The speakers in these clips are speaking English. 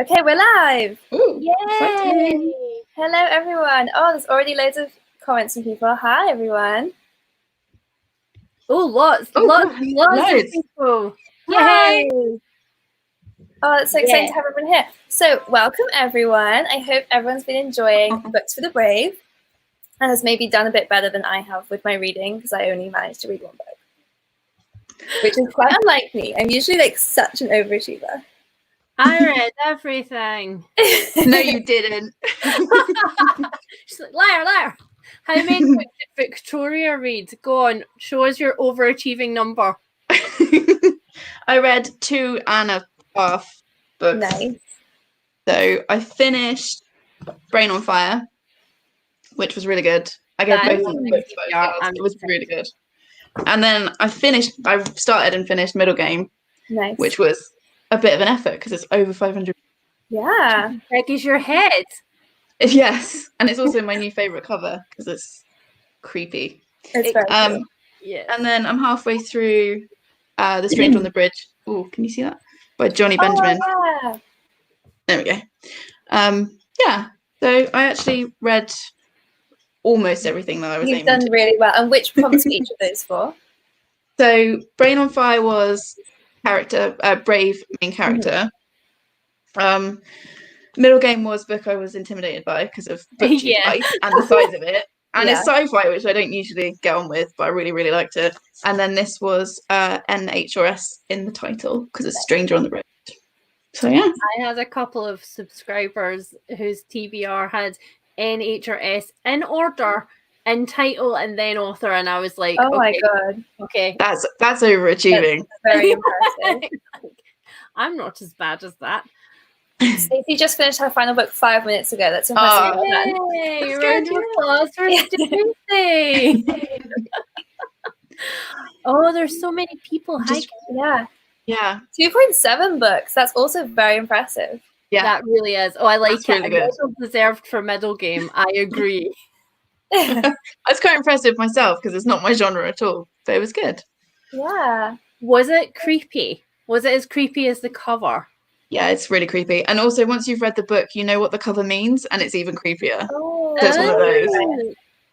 Okay, we're live. Ooh, Yay! exciting. Hello, everyone. Oh, there's already loads of comments from people. Hi, everyone. Oh, lots of people. Yay! Oh, it's so exciting to have everyone here. So, welcome, everyone. I hope everyone's been enjoying Books for the Brave and has maybe done a bit better than I have with my reading, because I only managed to read one book, which is quite unlike me. I'm usually like such an overachiever. I read everything. No, you didn't. She's like, liar. How many books did Victoria read? Go on, show us your overachieving number. I read 2.5 books. Nice. So I finished Brain on Fire, which was really good. I gave both of the books. It was really good. And then I started and finished Middle Game, Nice. which was a bit of an effort because it's over 500. Yeah. Big is your head. Yes, and it's also my new favourite cover because it's creepy. It's very cool. Yeah. And then I'm halfway through The Stranger on the Bridge. Oh, can you see that? By Johnny Benjamin. Oh, yeah. There we go. Yeah, so I actually read almost everything that I was You've aiming done to. really well. And which prompts were each of those for? So Brain on Fire was brave main character. Middle Game was book I was intimidated by because of book size and the size of it. And it's sci-fi, which I don't usually get on with, but I really, really liked it. And then this was NHRS in the title because it's Stranger on the Bridge. So yeah. I had a couple of subscribers whose TBR had NHRS in order, in title, and then author, and I was like, oh my god, okay, that's overachieving. That's very impressive. I'm not as bad as that. Stacey just finished her final book 5 minutes ago. That's impressive. Yay! Round of applause for Stacey. Oh, there's so many people. Yeah. 2.7 books. That's also very impressive. Yeah, that really is. Oh, I like that's it. Really good. Deserved for Middle Game. I agree. That's quite impressive myself because it's not my genre at all, but it was good. Yeah. Was it creepy? Was it as creepy as the cover? Yeah, it's really creepy. And also, once you've read the book, you know what the cover means, and it's even creepier. Oh, so it's one of those.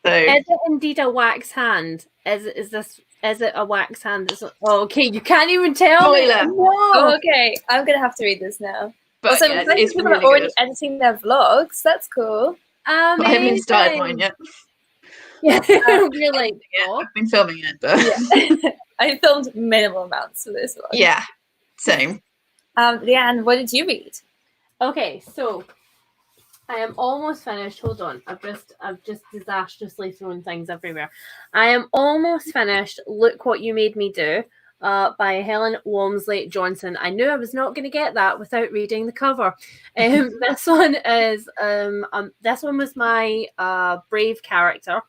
So, is it indeed a wax hand? Is it a wax hand? Okay, you can't even tell me. Spoiler. No. Oh, okay, I'm gonna have to read this now. But also, yeah, it's people really are already good. editing their vlogs. That's cool. I haven't started mine yet. Yeah, we're like, I've been filming it, but yeah. I filmed minimal amounts for this one. Yeah, same. Leanne, what did you read? Okay, so I am almost finished. Hold on, I've just disastrously thrown things everywhere. I am almost finished. Look What You Made Me Do, by Helen Walmsley Johnson. I knew I was not going to get that without reading the cover. This one was my brave character,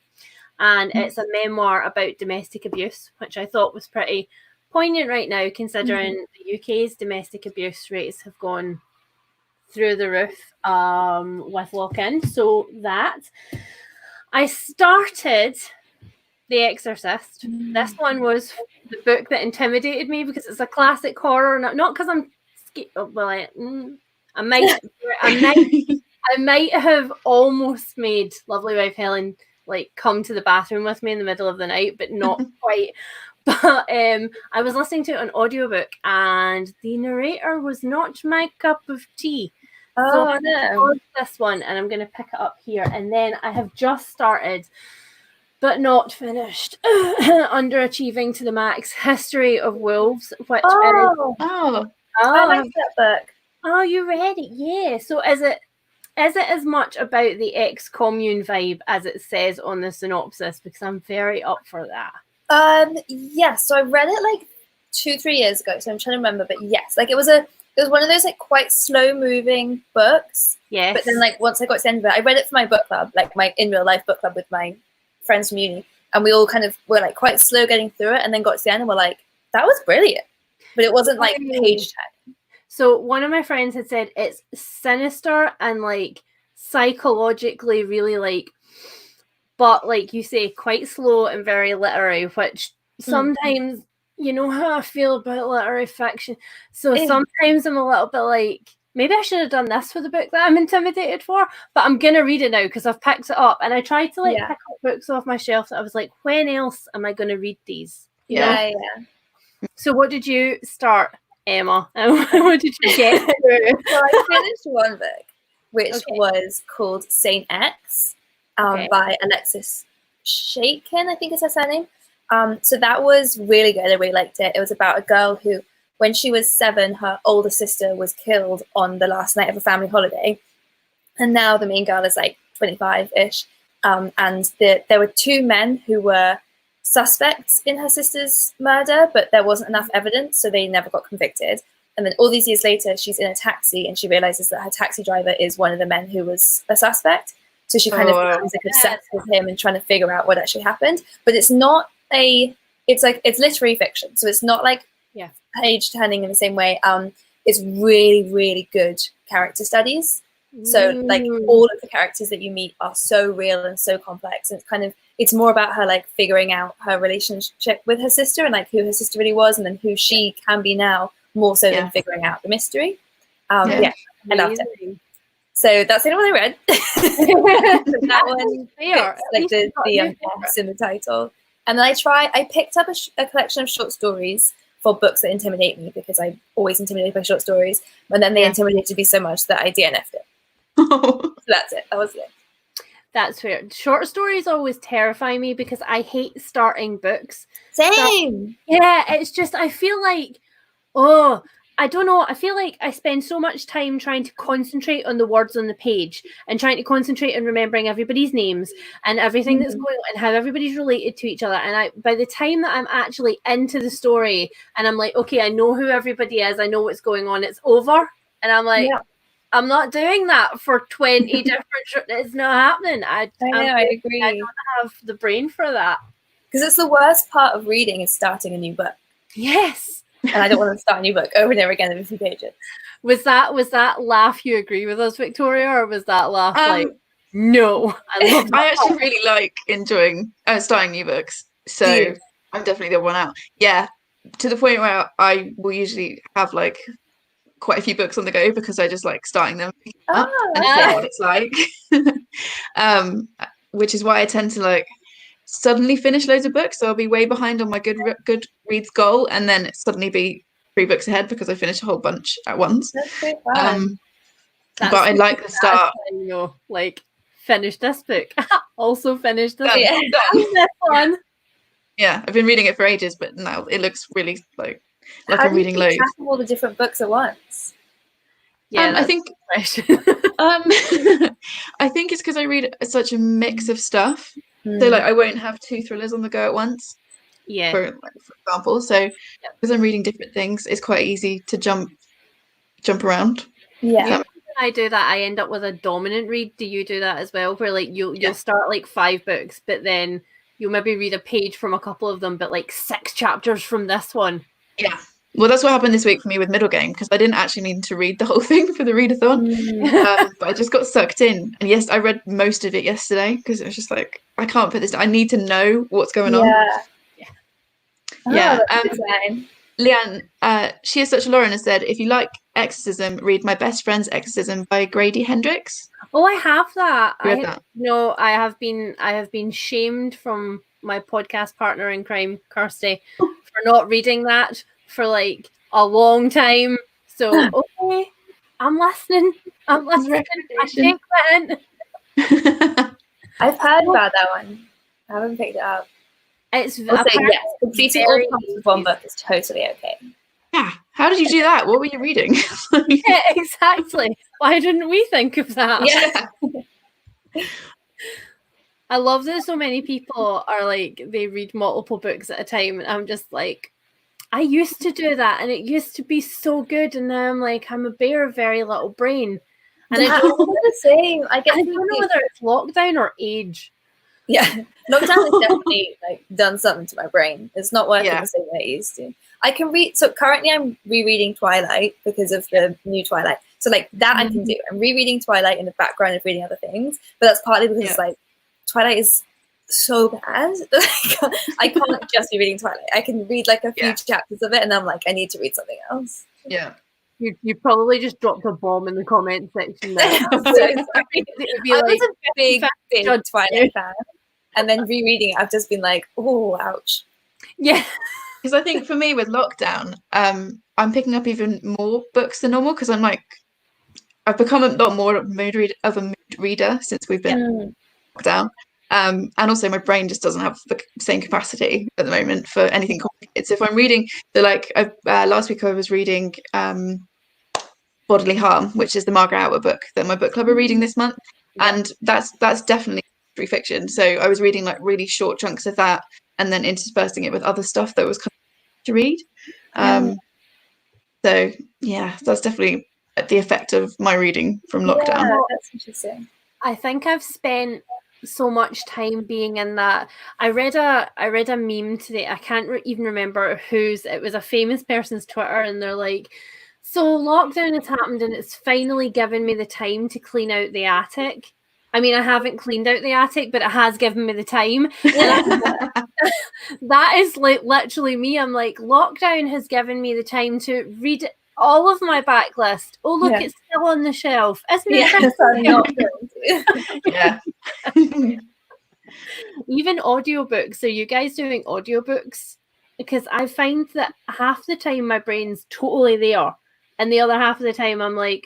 and it's a memoir about domestic abuse, which I thought was pretty poignant right now, considering the UK's domestic abuse rates have gone through the roof with lock-in. So that I started The Exorcist. This one was the book that intimidated me because it's a classic horror, not because I'm I might have almost made Lovely Wife Helen like come to the bathroom with me in the middle of the night, but not quite. But I was listening to an audiobook and the narrator was not my cup of tea. So I paused this one and I'm going to pick it up here. And then I have just started, but not finished, Underachieving to the Max, History of Wolves, which I like that book. Oh, you read it? Yeah. So is it as much about the ex-commune vibe as it says on the synopsis? Because I'm very up for that. Yes. So I read it like 2-3 years ago. So I'm trying to remember, but yes, like it was one of those like quite slow moving books. Yes. But then like once I got to the end of it, I read it for my book club, like my in real life book club with my friends from uni, and we all kind of were like quite slow getting through it, and then got to the end and we're like, that was brilliant. But it wasn't like page turning. So one of my friends had said it's sinister and like psychologically really like, but like you say, quite slow and very literary, which sometimes, you know how I feel about literary fiction. So sometimes I'm a little bit like, maybe I should have done this for the book that I'm intimidated for, but I'm going to read it now because I've picked it up. And I tried to pick up books off my shelf that I was like, when else am I going to read these? Yeah. So what did you start, Emma? And what did you get through? So I finished one book, which was called Saint X by Alexis Shaken, I think is her surname. So that was really good. I really liked it. It was about a girl who, when she was 7, her older sister was killed on the last night of a family holiday. And now the main girl is like 25-ish. And there were 2 men who were suspects in her sister's murder, but there wasn't enough evidence, so they never got convicted. And then all these years later, she's in a taxi and she realizes that her taxi driver is one of the men who was a suspect. So she kind of becomes like obsessed with him and trying to figure out what actually happened. But it's not it's literary fiction. So it's not like page turning in the same way. It's really, really good character studies. So like all of the characters that you meet are so real and so complex. And it's more about her like figuring out her relationship with her sister and like who her sister really was and then who she can be now, more so than figuring out the mystery. I loved it. So that's the only one I read. That one, like the S in the title. And then I picked up a collection of short stories for books that intimidate me because I'm always intimidated by short stories. And then they intimidated me so much that I DNF'd it. So that's it. That was it. That's fair. Short stories always terrify me because I hate starting books. Same. It's just, I feel like, I don't know. I feel like I spend so much time trying to concentrate on the words on the page and trying to concentrate on remembering everybody's names and everything that's going on and how everybody's related to each other. And by the time that I'm actually into the story and I'm like, okay, I know who everybody is, I know what's going on, it's over. And I'm like, I'm not doing that for 20 different. It's not happening. I agree. I don't have the brain for that. Because it's the worst part of reading is starting a new book. Yes. And I don't want to start a new book over and over again every few pages. Was that laugh you agree with us, Victoria, or was that laugh like no? I actually really like enjoying starting new books, so I'm definitely the one out. Yeah, to the point where I will usually have like quite a few books on the go because I just like starting them up and seeing what it's like. Which is why I tend to like suddenly finish loads of books, so I'll be way behind on my good reads goal and then suddenly be 3 books ahead because I finish a whole bunch at once. That's so fun. But I like the start. Like finish this book, also finish this one. Yeah, I've been reading it for ages, but now it looks really like I'm reading loads. How do you keep all the different books at once? I think I think it's because I read such a mix of stuff. So like I won't have 2 thrillers on the go at once. Yeah. For example. So because I'm reading different things, it's quite easy to jump around. Yeah. When I do that, I end up with a dominant read. Do you do that as well? Where like you'll start like 5 books, but then you'll maybe read a page from a couple of them, but like 6 chapters from this one. Yeah. Well, that's what happened this week for me with Middle Game because I didn't actually need to read the whole thing for the readathon, but I just got sucked in. And yes, I read most of it yesterday because it was just like I can't put this down. I need to know what's going on. Leanne, She Is Such a Lauren has said, if you like Exorcism, read My Best Friend's Exorcism by Grady Hendrix. Oh, I have that. No, I have been shamed from my podcast partner in crime, Kirsty, for not reading that for like a long time. So okay, I'm listening. I can't quit. I've heard about that one. I haven't picked it up. It's completing all parts of one book is totally okay. Yeah. How did you do that? What were you reading? Yeah, exactly. Why didn't we think of that? Yeah. I love that so many people are like they read multiple books at a time, and I'm just like, I used to do that, and it used to be so good, and now I'm like, I'm a bear of very little brain, and I don't know the same. I don't know whether it's lockdown or age. Yeah, lockdown has definitely like done something to my brain. It's not working the same way it used to. I can read. So currently, I'm rereading Twilight because of the new Twilight. So like that I can do. I'm rereading Twilight in the background of reading other things, but that's partly because like Twilight is so bad. I can't just be reading Twilight. I can read like a few chapters of it, and I'm like, I need to read something else. Yeah. You probably just dropped a bomb in the comment section there. I'm so sorry. I was a big Twilight fan, and then rereading it, I've just been like, oh, ouch. Yeah. Because I think for me with lockdown, I'm picking up even more books than normal because I've become a lot more of a mood reader since we've been locked down. And also my brain just doesn't have the same capacity at the moment for anything complicated. So if I'm reading last week I was reading Bodily Harm, which is the Margaret Atwood book that my book club are reading this month. Yeah. And that's definitely free fiction. So I was reading like really short chunks of that and then interspersing it with other stuff that was kind of to read. So yeah, that's definitely the effect of my reading from lockdown. Yeah, that's interesting. I think I've spent so much time being in that. I read a meme today. I can't even remember whose. It was a famous person's Twitter, and they're like, "So lockdown has happened, and it's finally given me the time to clean out the attic." I mean, I haven't cleaned out the attic, but it has given me the time. That is like literally me. I'm like, lockdown has given me the time to read all of my backlist. Oh, look, it's still on the shelf. Isn't it? Yeah. Even audiobooks. Are you guys doing audiobooks? Because I find that half the time my brain's totally there, and the other half of the time I'm like,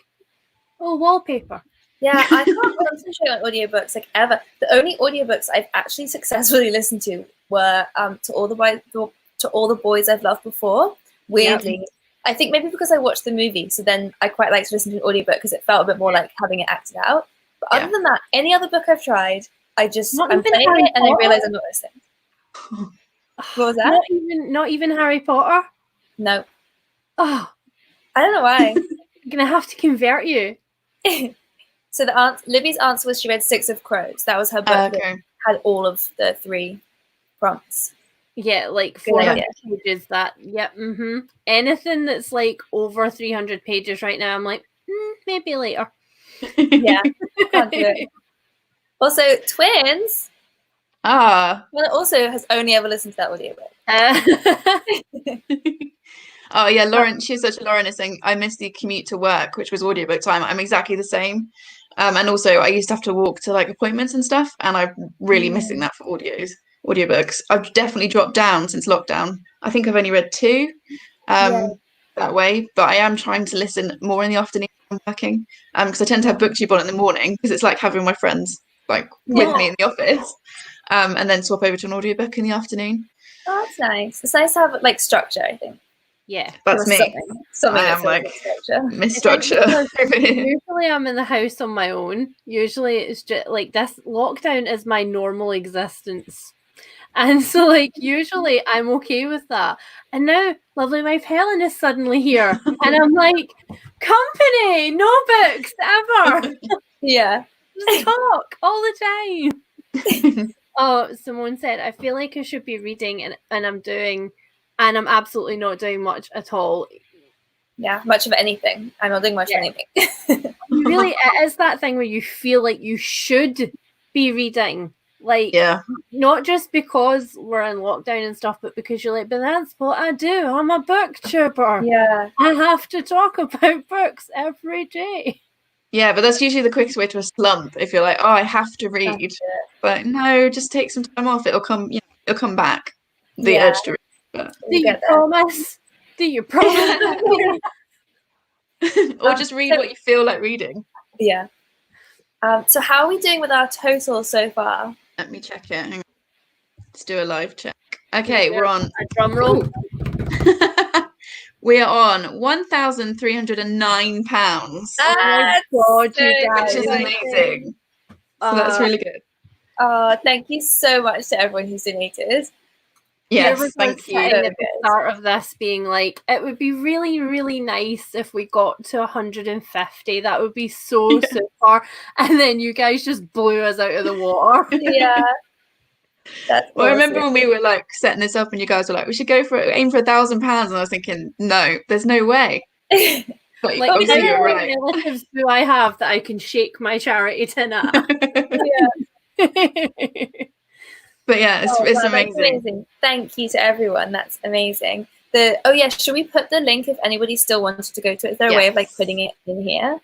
oh, wallpaper. Yeah, I can't concentrate on audiobooks like ever. The only audiobooks I've actually successfully listened to were To All the Boys I've Loved Before. Weirdly. Yep. I think maybe because I watched the movie, so then I quite like to listen to an audiobook because it felt a bit more like having it acted out. But other than that, any other book I've tried, I'm playing it and I realise I'm not listening. What was that? Not even Harry Potter? No. Oh. I don't know why. I'm going to have to convert you. So Libby's answer was she read Six of Crows. That was her book that had all of the 3 prompts. Yeah, like 400 pages. That, Anything that's like over 300 pages right now, I'm like, maybe later. Yeah, can't do it. Also, twins. Well, it also has only ever listened to that audiobook. Oh yeah, Lauren. She's such a Lauren is saying I miss the commute to work, which was audiobook time. I'm exactly the same. And also I used to have to walk to like appointments and stuff, and I'm really missing that for audiobooks. I've definitely dropped down since lockdown. I think I've only read 2 that way, but I am trying to listen more in the afternoon when I'm working, because I tend to have BookTube on in the morning because it's like having my friends like with me in the office, and then swap over to an audiobook in the afternoon. Oh, that's nice. It's nice to have like structure, I think. Yeah, that's me. Something I am like miss structure. Usually I'm in the house on my own. Usually it's just like this lockdown is my normal existence. And so like usually I'm okay with that. And now lovely wife Helen is suddenly here. And I'm like, company, no books ever. Yeah. Just talk all the time. Oh, Simone said, I feel like I should be reading and I'm absolutely not doing much at all. Yeah, much of anything. I'm not doing much of anything. Really, it is that thing where you feel like you should be reading. Like, not just because we're in lockdown and stuff, but because you're like, but that's what I do. I'm a booktuber. Yeah. I have to talk about books every day. Yeah, but that's usually the quickest way to a slump. If you're like, oh, I have to read. But no, just take some time off. It'll come back. The urge to read. But do you promise? Do you promise? Or just read what you feel like reading. Yeah. So how are we doing with our total so far? Let me check it. Hang on. Let's do a live check. Okay, we're on. A drum roll. We are on £1,309. God, which is amazing. So that's really good. Thank you so much to everyone who's donated. Yes, thank you. At the start of this being like, it would be really, really nice if we got to 150. That would be so super. And then you guys just blew us out of the water. Yeah. That's well, I remember when we were like setting this up and you guys were like, we should go for it, aim for £1,000. And I was thinking, no, there's no way. But like, obviously you're right. Relatives do I have that I can shake my charity tin at? But yeah, it's amazing. Amazing. Thank you to everyone. That's amazing. should we put the link if anybody still wanted to go to it? Is there a way of like putting it in here?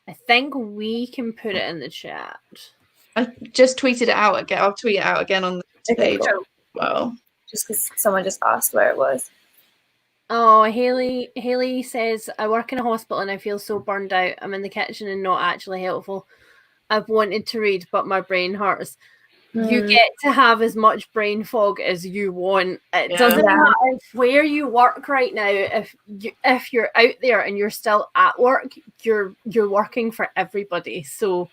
I think we can put it in the chat. I just tweeted it out again. I'll tweet it out again on the page. Cool. Well, just because someone just asked where it was. Oh, Haley says, I work in a hospital and I feel so burned out. I'm in the kitchen and not actually helpful. I've wanted to read, but my brain hurts. You get to have as much brain fog as you want. It doesn't matter where you work right now. If you're out there and you're still at work, you're working for everybody. So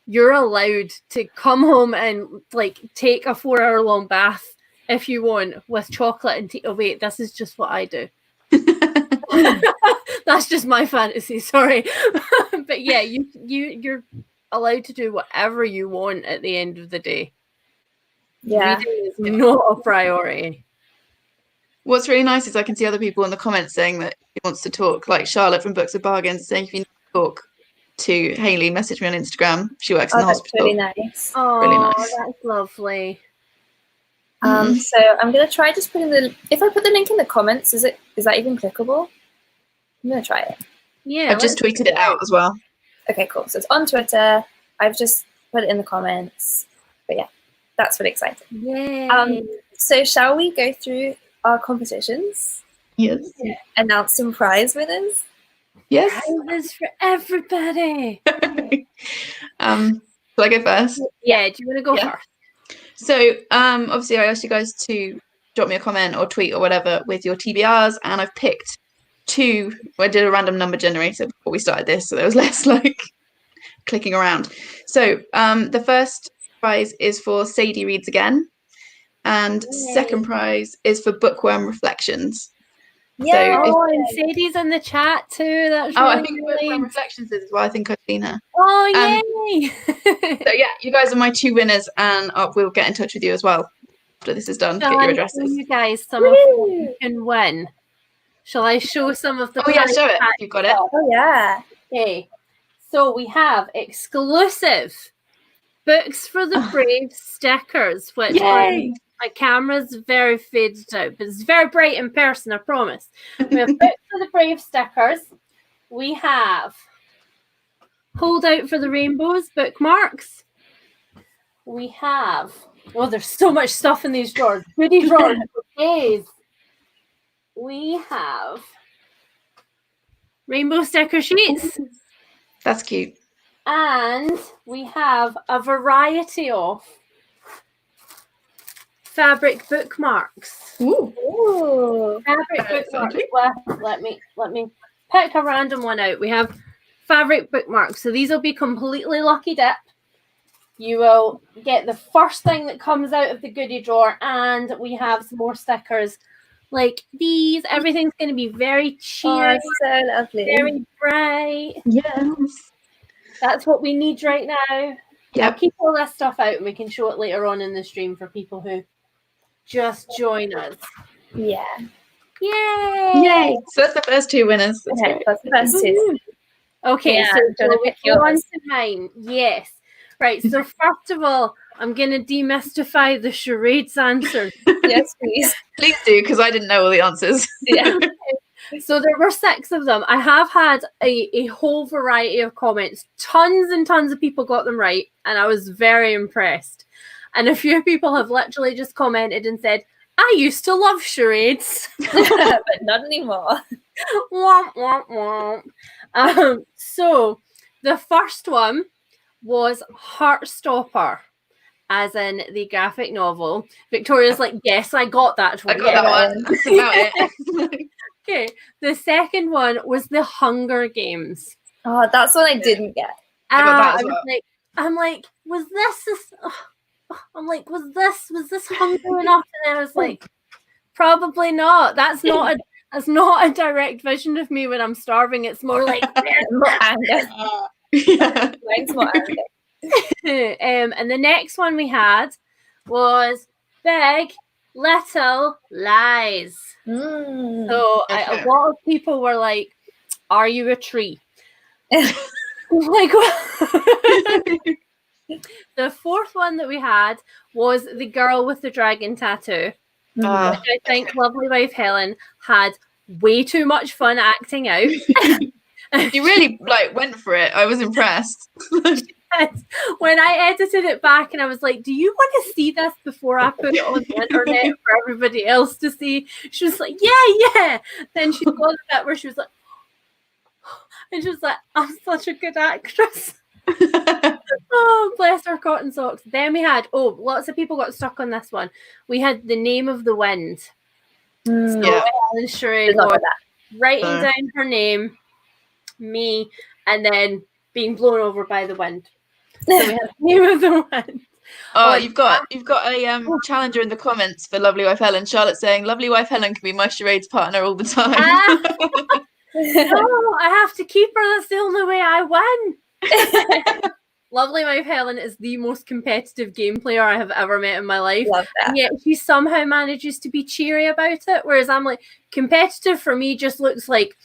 you're allowed to come home and like take a 4-hour long bath if you want with chocolate and tea. Oh wait, this is just what I do. That's just my fantasy. Sorry, but yeah, you're allowed to do whatever you want at the end of the day. Yeah, reading is not a priority. What's really nice is I can see other people in the comments saying that he wants to talk, like Charlotte from Books of Bargains saying if you need to talk to Hayley, message me on Instagram. She works in the hospital. Really nice. Oh, really nice. That's lovely. So I'm gonna try just putting if I put the link in the comments, is that even clickable? I'm gonna try it. Yeah, I've just tweeted it out as well. Okay, cool. So it's on Twitter. I've just put it in the comments. But yeah, that's really exciting. Yay. So shall we go through our competitions? Yes. Announce some prize winners? Yes. Prizes for everybody. Shall I go first? Yeah, do you want to go first? So obviously I asked you guys to drop me a comment or tweet or whatever with your TBRs, and I've picked 2. I did a random number generator before we started this, so there was less like clicking around. So the first prize is for Sadie Reads Again, and second prize is for Bookworm Reflections. Yeah. So and Sadie's in the chat too. That's I really think Bookworm Reflections is as well. I think I've seen her. Oh, yay! So yeah, you guys are my 2 winners, and we'll get in touch with you as well after this is done to get your addresses. You guys, some of what you can win. Shall I show some of the? Oh yeah, show it. You've got it. Oh yeah. Okay, so we have exclusive Books for the Brave stickers, which my camera's very faded out, but it's very bright in person, I promise. We have Books for the Brave stickers. We have Hold Out for the Rainbows bookmarks. We have, there's so much stuff in these drawers. Goodie drawers for days. We have rainbow sticker sheets. That's cute. And we have a variety of fabric bookmarks. Ooh. Fabric bookmarks. Well, let me pick a random one out. We have fabric bookmarks. So these will be completely lucky dip. You will get the first thing that comes out of the goodie drawer, and we have some more stickers like these. Everything's going to be very cheery, so lovely, very bright. Yes. That's what we need right now. Yeah. I'll keep all this stuff out and we can show it later on in the stream for people who just join us. Yeah. Yay! Yay! So that's the first 2 winners. That's the first 2. Okay, Yeah, so we go on to mine. Yes. Right, so first of all, I'm going to demystify the charades answers. Yes, please. Please do, because I didn't know all the answers. Yeah. So there were 6 of them. I have had a whole variety of comments. Tons and tons of people got them right, and I was very impressed. And a few people have literally just commented and said, I used to love charades. But not anymore. Womp, womp, womp. So the first one was Heartstopper, as in the graphic novel. Victoria's like, yes, I got that one. I got that one. That's about it. Okay, the second one was the Hunger Games. Oh, that's one I didn't get. I got that as well. I'm like, was this Hunger enough? And I was like, probably not. That's not a direct vision of me when I'm starving. It's more like more anger. Yeah. Mine's more anger. And the next one we had was Big Little Lies. So a lot of people were like, are you a tree? Like, the fourth one that we had was The Girl with the Dragon Tattoo. which I think Lovely Wife Helen had way too much fun acting out. You really went for it. I was impressed. When I edited it back and I was like, do you want to see this before I put it on the internet for everybody else to see? She was like, yeah. Then she saw the bit where she was like, and she was like, I'm such a good actress. Oh, bless her cotton socks. Then we had, lots of people got stuck on this one. We had The Name of the Wind. So Helen Sherrod was writing down her name, me, and then being blown over by the wind. So we have The Name of the Wind. Oh, you've got a challenger in the comments for Lovely Wife Helen. Charlotte saying Lovely Wife Helen can be my charades partner all the time. No, I have to keep her. That's the only way I win. Lovely Wife Helen is the most competitive game player I have ever met in my life. Love that. And yet she somehow manages to be cheery about it. Whereas I'm like, competitive for me just looks like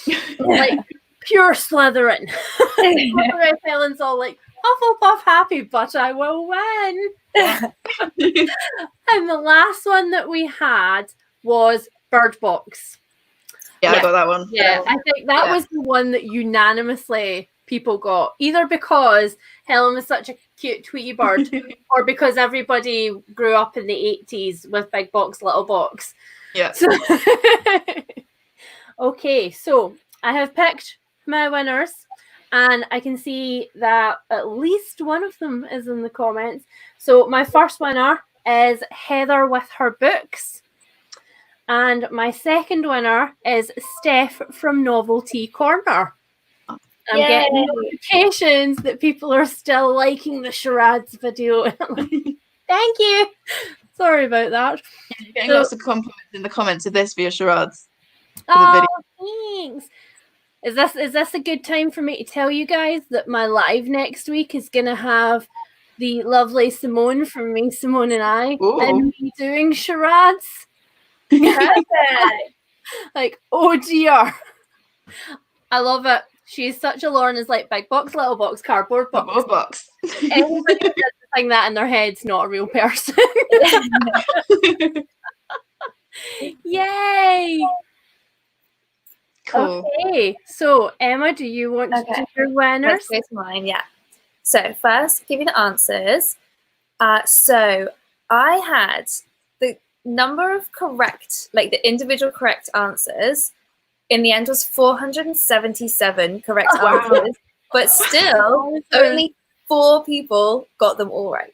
pure Slytherin. Lovely Wife Helen's all like, Hufflepuff happy, but I will win. And the last one that we had was Bird Box. Yeah, I got that one. Yeah, I think that was the one that unanimously people got, either because Helen was such a cute Tweety bird or because everybody grew up in the 80s with Big Box, Little Box. Yeah. So okay, so I have picked my winners and I can see that at least one of them is in the comments. So my first winner is Heather with her books. And my second winner is Steph from Novelty Corner. I'm getting notifications that people are still liking the charades video. Thank you. Sorry about that. You're getting lots of compliments in the comments of this for your charades. Thanks. Is this a good time for me to tell you guys that my live next week is going to have the lovely Simone from Me, Simone and I, and me doing charades? Like, oh dear. I love it. She's such a Lauren like Big Box, Little Box, Cardboard Box. Anybody who does the thing that in their head's not a real person. Yay! Cool. Okay, so Emma, do you want to do your winners? Let's go to mine, yeah. So first, give you the answers. So I had the number of correct, the individual correct answers in the end was 477 correct answers, but still only 4 people got them all right.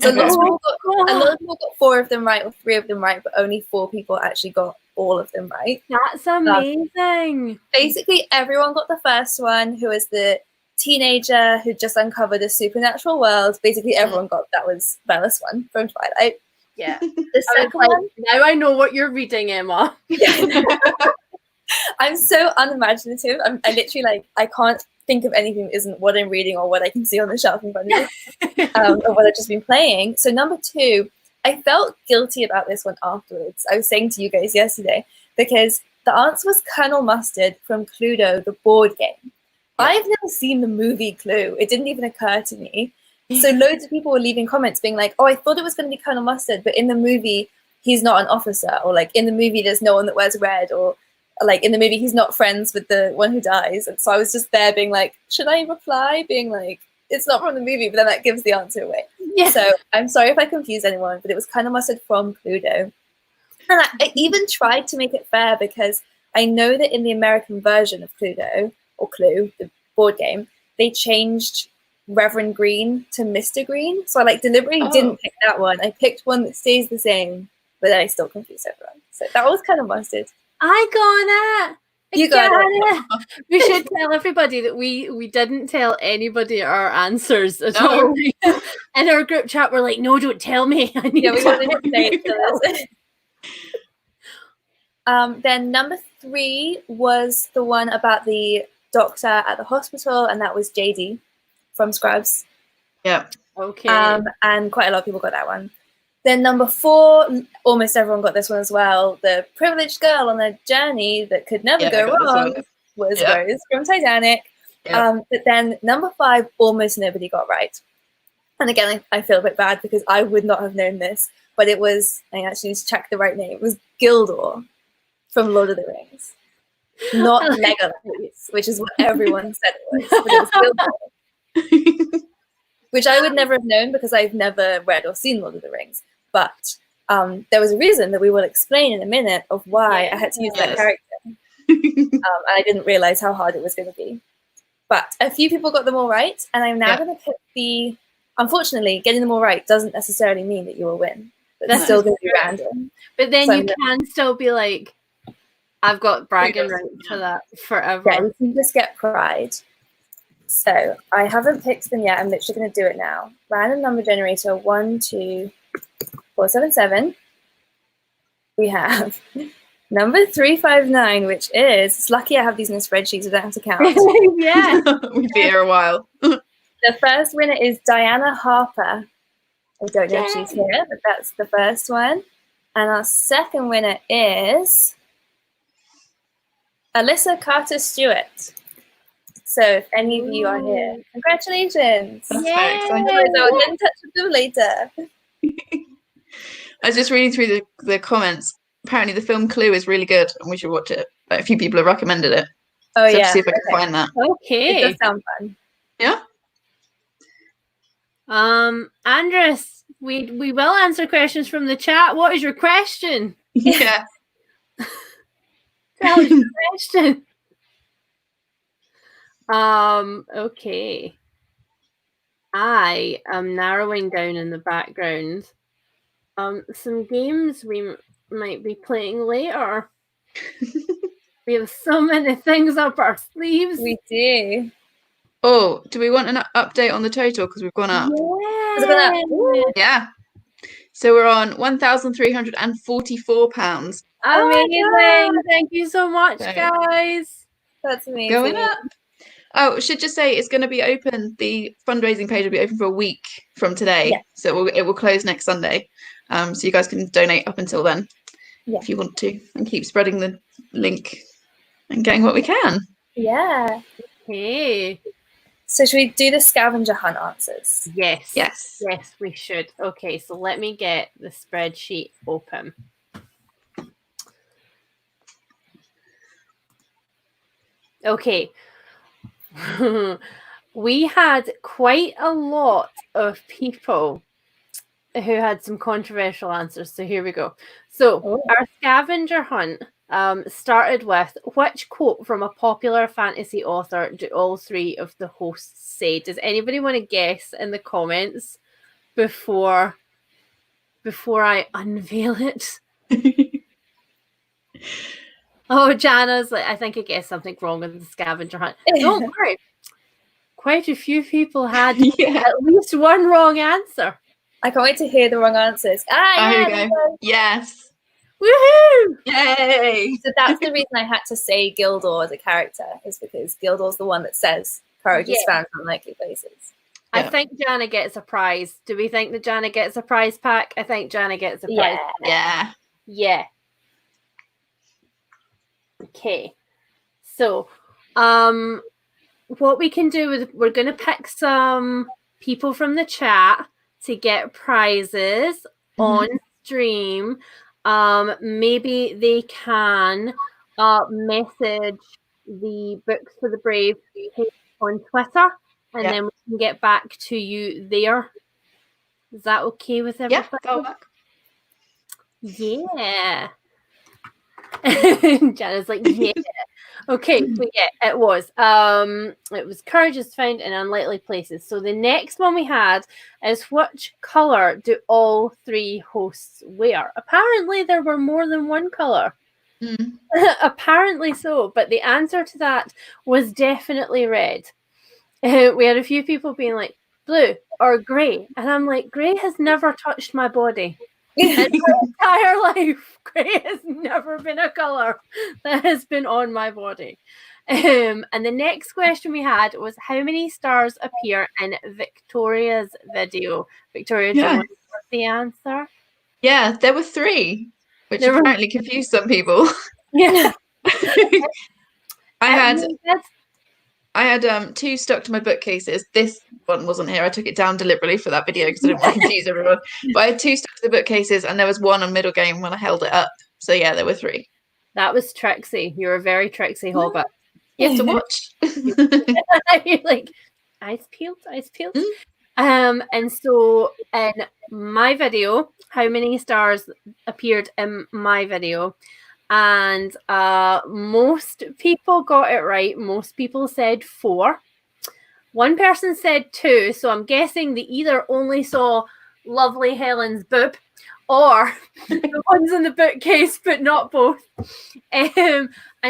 So a lot of people got 4 of them right or 3 of them right, but only 4 people actually got all of them right. That's amazing. Basically, everyone got the first one, who was the teenager who just uncovered a supernatural world. Basically, everyone got that was Bella's one from Twilight. Yeah. The second one. Now I know what you're reading, Emma. I'm so unimaginative. I literally I can't think of anything that isn't what I'm reading or what I can see on the shelf in front of me, or what I've just been playing. So number 2, I felt guilty about this one afterwards. I was saying to you guys yesterday because the answer was Colonel Mustard from Cluedo, the board game. I've never seen the movie Clue. It didn't even occur to me. So loads of people were leaving comments being like, oh, I thought it was going to be Colonel Mustard, but in the movie, he's not an officer. Or in the movie, there's no one that wears red. Or in the movie, he's not friends with the one who dies. And so I was just there being like, should I reply? Being like, it's not from the movie, but then that gives the answer away. Yeah. So I'm sorry if I confused anyone, but it was Colonel Mustard from Cluedo. And I even tried to make it fair because I know that in the American version of Cluedo, or Clue, the board game, they changed Reverend Green to Mr. Green. So I deliberately didn't pick that one. I picked one that stays the same, but then I still confused everyone. So that was Colonel Mustard. I got it. You got it. We should tell everybody that we didn't tell anybody our answers at all. In our group chat, we're like, no, don't tell me. I need we wanted to say it to us. Then number 3 was the one about the doctor at the hospital, and that was JD from Scrubs. Yeah. Okay. And quite a lot of people got that one. Then number 4, almost everyone got this one as well. The privileged girl on a journey that could never go wrong was Rose from Titanic. Yeah. But then number 5, almost nobody got right. And again, I feel a bit bad because I would not have known this, but it was, I actually need to check the right name. It was Gildor from Lord of the Rings, not Legolas, which is what everyone said it was. But it was Gildor, which I would never have known because I've never read or seen Lord of the Rings. But there was a reason that we will explain in a minute of why I had to use that character. And I didn't realize how hard it was going to be. But a few people got them all right, and I'm now going to pick the... Unfortunately, getting them all right doesn't necessarily mean that you will win. But that's still going to be random. But then you can still be like, I've got bragging rights for that forever. Yeah, you can just get pride. So I haven't picked them yet. I'm literally going to do it now. Random number generator 1, 2, 4, 7, 7. We have number 359, which is, it's lucky I have these in a spreadsheet so I don't have to count. Yeah. We'd be here a while. The first winner is Diana Harper. I don't know if she's here, but that's the first one. And our second winner is Alyssa Carter-Stewart. So if any of you are here, congratulations. That's very exciting. I'll get in touch with them later. I was just reading through the comments. Apparently the film Clue is really good and we should watch it. Like, a few people have recommended it. Oh, so yeah. see if I can find that. Okay. It does sound fun. Yeah? Andres, we will answer questions from the chat. What is your question? Yeah. Tell us your question. Okay. I am narrowing down in the background some games we might be playing later. We have so many things up our sleeves. We do. Oh, do we want an update on the total? Because we've gone up. Yeah. So we're on £1,344. Amazing. Thank you so much, guys. That's amazing. Going up. Oh, I should just say it's going to be open. The fundraising page will be open for a week from today. Yeah. So it will close next Sunday. So you guys can donate up until then if you want to, and keep spreading the link and getting what we can. Yeah. Okay. So should we do the scavenger hunt answers? Yes. Yes. Yes, we should. Okay, so let me get the spreadsheet open. Okay. We had quite a lot of people who had some controversial answers. So here we go. So our scavenger hunt started with, which quote from a popular fantasy author do all three of the hosts say? Does anybody want to guess in the comments before I unveil it? Oh, Jana's like, I think I guessed something wrong with the scavenger hunt. Don't worry. Quite a few people had at least one wrong answer. I can't wait to hear the wrong answers. Here we go. Yes. Woohoo! Yay! So that's the reason I had to say Gildor as a character, is because Gildor's the one that says courage is found in unlikely places. I think Jana gets a prize. Do we think that Jana gets a prize pack? I think Jana gets a prize pack. Yeah. Okay. So, what we can do is we're going to pick some people from the chat to get prizes on stream. Maybe they can message the Books for the Brave page on Twitter, and then we can get back to you there. Is that okay with everybody? Yeah, that'll work. Yeah. Jana's like, yeah. Okay, so it was courage is found in unlikely places. So the next one we had is, which colour do all three hosts wear? Apparently there were more than one colour. Apparently so, but the answer to that was definitely red. We had a few people being like, blue or grey, and I'm like, grey has never touched my body. In my entire life, grey has never been a colour that has been on my body. And the next question we had was, how many stars appear in Victoria's video? Victoria, do you want to know the answer? Yeah, there were 3, which apparently confused some people. Yeah. I had I had 2 stuck to my bookcases. This one wasn't here. I took it down deliberately for that video because I didn't want to confuse everyone. But I had 2 stuck to the bookcases, and there was one on middle game when I held it up. So yeah, there were 3. That was Trixie. You're a very Trixie hobbit. You have to watch. You're like, eyes peeled. And so in my video, how many stars appeared in my video? And most people got it right. Most people said 4. One person said 2. So I'm guessing they either only saw lovely Helen's boob or the ones in the bookcase, but not both. And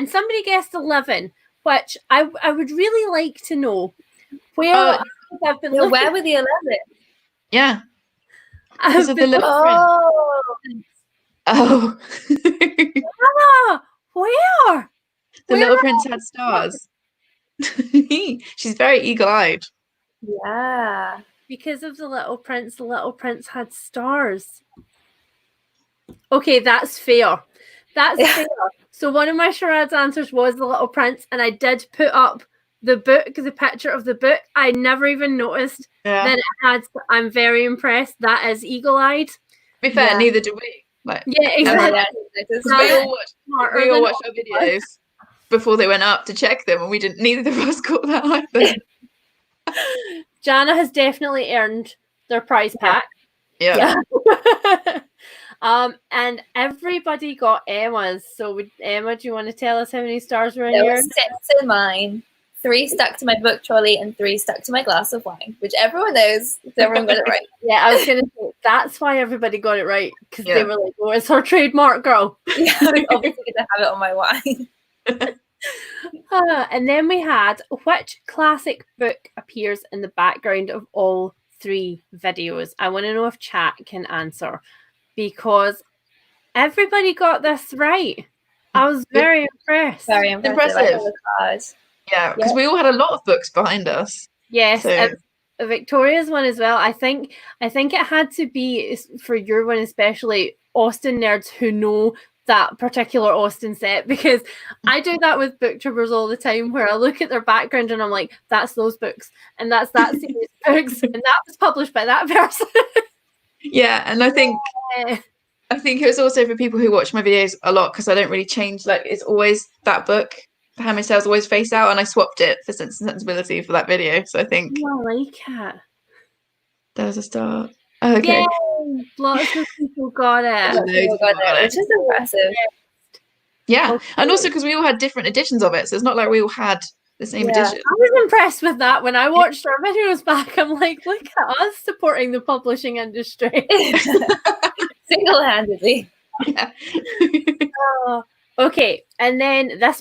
somebody guessed 11, which I would really like to know where I've been looking. Where were the 11? Yeah. Because of the little print. Oh. Where? The Little Prince had stars. She's very eagle-eyed. Yeah. Because of the Little Prince had stars. Okay, that's fair. That's fair. So one of my charades answers was the Little Prince, and I did put up the book, the picture of the book. I never even noticed that it had. I'm very impressed. That is eagle-eyed. To be fair, neither do we. Like, yeah, exactly. We all watched our videos before they went up to check them, and we didn't. Neither of us got that either. Jana has definitely earned their prize pack. Yeah. And everybody got Emma's. So, Emma, do you want to tell us how many stars were in yours? There were 6 in mine. 3 stuck to my book trolley and 3 stuck to my glass of wine, which everyone knows. Everyone got it right. Yeah, I was going to say, that's why everybody got it right, because they were like, oh, it's her trademark, girl. Yeah, I'm obviously going to have it on my wine. And then we had, which classic book appears in the background of all 3 videos? I want to know if chat can answer, because everybody got this right. I was very impressed. Very impressive. Yeah, because we all had a lot of books behind us. Yes, so. Victoria's one as well. I think it had to be, for your one especially, Austen nerds who know that particular Austen set, because I do that with booktubers all the time, where I look at their background and I'm like, that's those books, and that's that series of books, and that was published by that person. Yeah, and I think it was also for people who watch my videos a lot, because I don't really change. Like, it's always that book. Handmaid's Tale's always face out, and I swapped it for Sense and Sensibility for that video. So I think I like it. There was a start. Oh, okay. Yay! Lots of people got it. Which is impressive. Yeah, okay. And also because we all had different editions of it, so it's not like we all had the same edition. I was impressed with that when I watched our videos back. I'm like, look at us supporting the publishing industry. Single-handedly. Yeah. Okay, and then this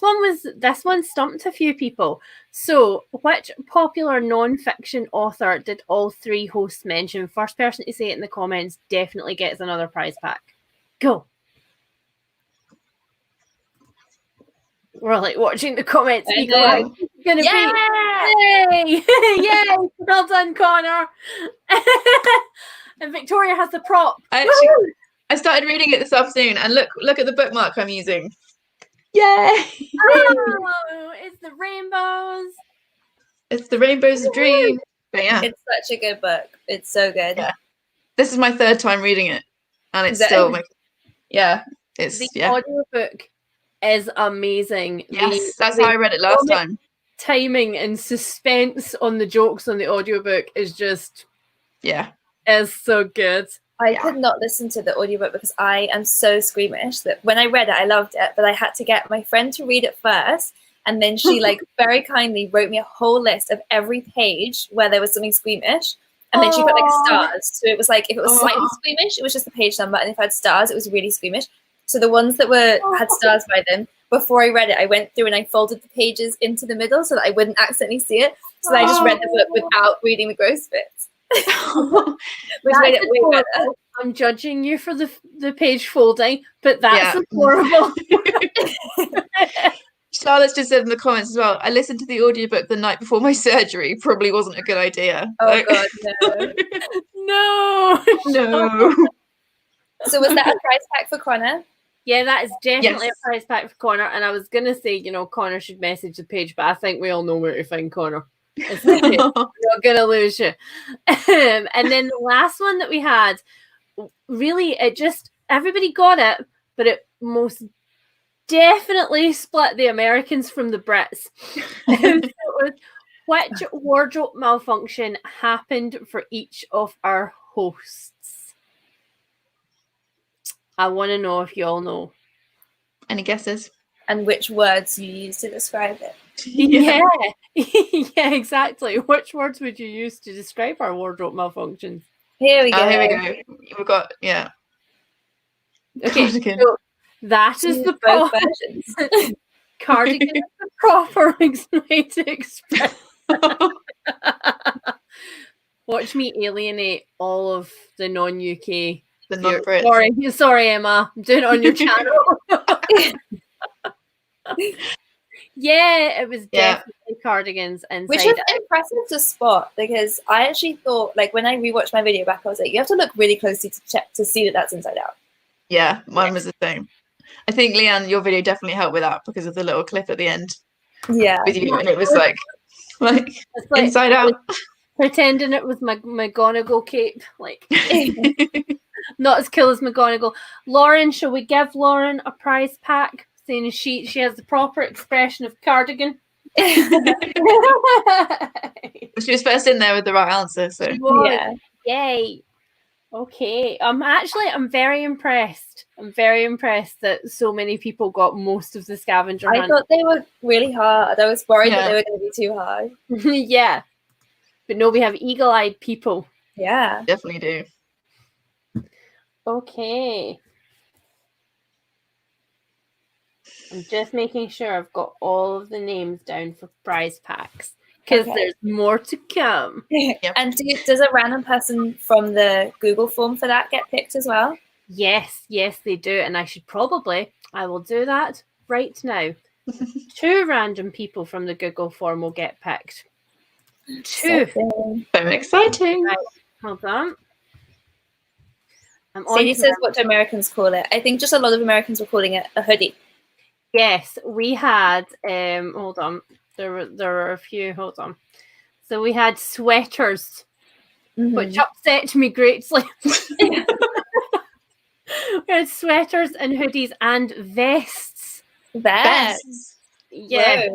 one stumped a few people. So, which popular non-fiction author did all 3 hosts mention? First person to say it in the comments definitely gets another prize pack. Go. We're like watching the comments. Gonna be yay! Yay! Well done, Connor. And Victoria has the prop. I started reading it this afternoon, and look at the bookmark I'm using. Yay! Oh, it's the rainbows. It's the Rainbows of Dream. But yeah, it's such a good book. It's so good. Yeah, this is my 3rd time reading it, and it's still the audiobook is amazing. Yes, that's how I read it last time. Timing and suspense on the jokes on the audiobook is just is so good. I could not listen to the audiobook because I am so squeamish that when I read it, I loved it, but I had to get my friend to read it first. And then she very kindly wrote me a whole list of every page where there was something squeamish. And then she put stars. So it was like, if it was slightly squeamish, it was just the page number. And if it had stars, it was really squeamish. So the ones that had stars by them, before I read it, I went through and I folded the pages into the middle so that I wouldn't accidentally see it. So I just read the book without reading the gross bits. Which made it way better. I'm judging you for the page folding, but that's horrible. Charlotte's just said in the comments as well, I listened to the audiobook the night before my surgery. Probably wasn't a good idea. Oh God, no. No. So was that a prize pack for Connor? Yeah, that is definitely a prize pack for Connor. And I was going to say, Connor should message the page, but I think we all know where to find Connor. It's okay. We're not going to lose you. And then the last one that we had, really, everybody got it, but it most definitely split the Americans from the Brits. Which wardrobe malfunction happened for each of our hosts? I want to know if you all know. Any guesses? And which words you use to describe it. Yeah. Yeah, exactly. Which words would you use to describe our wardrobe malfunctions? Here we go. Here we go. We've got, Okay, cardigan. so that is the proper versions. Cardigan is the proper way to express. Watch me alienate all of the non-UK. The non-Brits. Sorry, Emma. I'm doing it on your channel. Yeah, it was definitely cardigans inside. Which is impressive to spot, because I actually thought, like, when I rewatched my video back, I was like, you have to look really closely to check to see that that's inside out. Yeah, mine was the same. I think, Leanne, your video definitely helped with that because of the little clip at the end. Yeah. With you, and it was like inside out. Pretending it was my McGonagall cape, like not as cool as McGonagall. Lauren, shall we give Lauren a prize pack? Saying she has the proper expression of cardigan. She was first in there with the right answer, so yeah. Yay. Okay. I'm very impressed. I'm very impressed that so many people got most of the scavenger hunt. I thought they were really hard. I was worried that they were going to be too hard. Yeah. But no, we have eagle-eyed people. Yeah. Definitely do. Okay. I'm just making sure I've got all of the names down for prize packs, because there's more to come. Yep. And does a random person from the Google form for that get picked as well? Yes, they do. And I will do that right now. 2 random people from the Google form will get picked. 2. So exciting. Right, hold on. Sadie says, what do Americans call it? I think just a lot of Americans were calling it a hoodie. Yes, we had, hold on. There were a few, hold on. So we had sweaters, which upset me greatly. We had sweaters and hoodies and vests. Vests? Yeah.